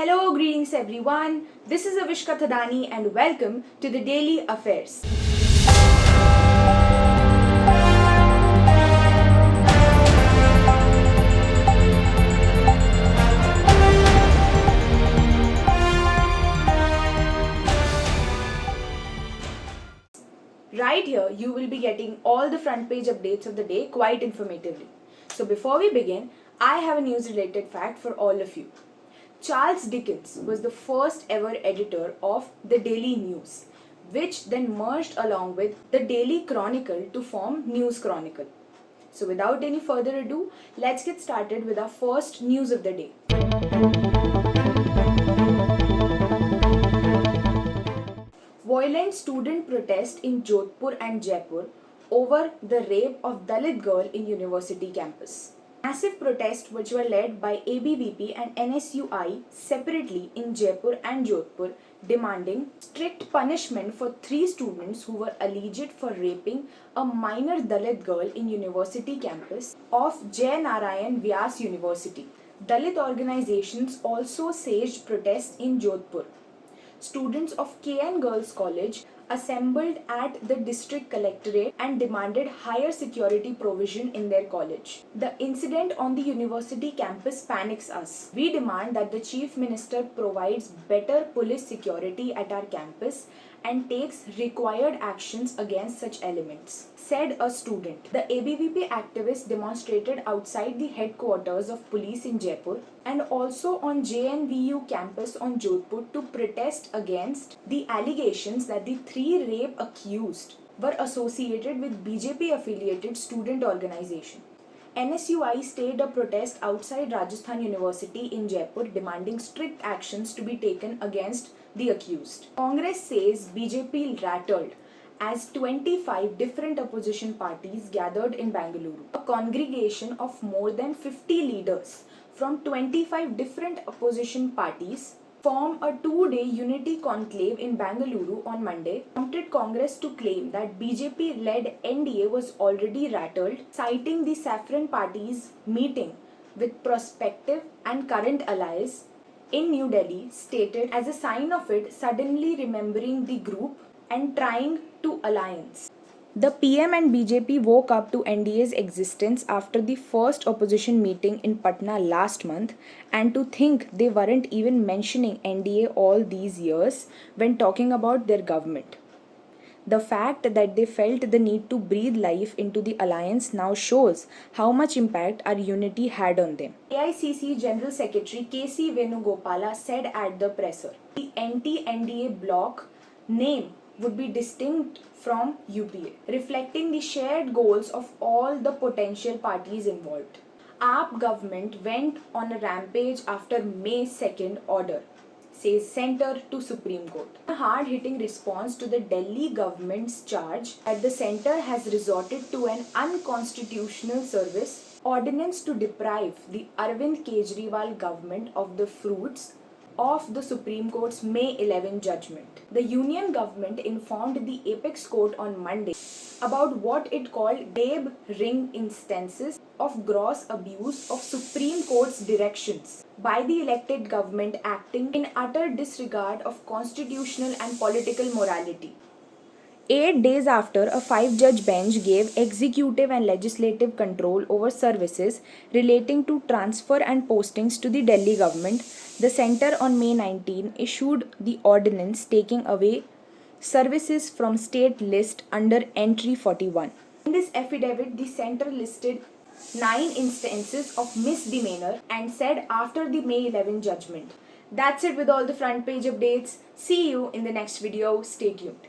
Hello, greetings everyone. This is Avishka Thadani and welcome to the Daily Affairs. Right here, you will be getting all the front page updates of the day quite informatively. So before we begin, I have a news related fact for all of you. Charles Dickens was the first ever editor of the Daily News, which then merged along with the Daily Chronicle to form News Chronicle. So without any further ado, let's get started with our first news of the day. Violent student protest in Jodhpur and Jaipur over the rape of Dalit girl in university campus. Massive protests which were led by ABVP and NSUI separately in Jaipur and Jodhpur demanding strict punishment for 3 students who were alleged for raping a minor Dalit girl in university campus of Jai Narayan Vyas University. Dalit organizations also staged protests in Jodhpur. Students of KN Girls College assembled at the district collectorate and demanded higher security provision in their college. The incident on the university campus panics us. We demand that the Chief Minister provides better police security at our campus and takes required actions against such elements, said a student. The ABVP activists demonstrated outside the headquarters of police in Jaipur and also on JNVU campus on Jodhpur to protest against the allegations that the 3 rape accused were associated with BJP affiliated student organization. NSUI staged a protest outside Rajasthan University in Jaipur demanding strict actions to be taken against the accused. Congress says BJP rattled as 25 different opposition parties gathered in Bangalore. A congregation of more than 50 leaders from 25 different opposition parties form a 2-day unity conclave in Bangalore on Monday, prompted Congress to claim that BJP-led NDA was already rattled, citing the Saffron Party's meeting with prospective and current allies in New Delhi, stated as a sign of it suddenly remembering the group and trying to alliance. The PM and BJP woke up to NDA's existence after the first opposition meeting in Patna last month, and to think they weren't even mentioning NDA all these years when talking about their government. The fact that they felt the need to breathe life into the alliance now shows how much impact our unity had on them. AICC General Secretary KC Venugopala said at the presser, the anti-NDA bloc name would be distinct from UPA, reflecting the shared goals of all the potential parties involved. AAP government went on a rampage after May 2nd order, says Centre to Supreme Court. A hard-hitting response to the Delhi government's charge that the centre has resorted to an unconstitutional service ordinance to deprive the Arvind Kejriwal government of the fruits of the Supreme Court's May 11 judgment. The union government informed the Apex Court on Monday about what it called Deb Ring instances of gross abuse of Supreme Court's directions by the elected government acting in utter disregard of constitutional and political morality. 8 days after a 5-judge bench gave executive and legislative control over services relating to transfer and postings to the Delhi government, the centre on May 19 issued the ordinance taking away services from state list under entry 41. In this affidavit, the centre listed 9 instances of misdemeanor and said after the May 11 judgment. That's it with all the front page updates. See you in the next video. Stay tuned.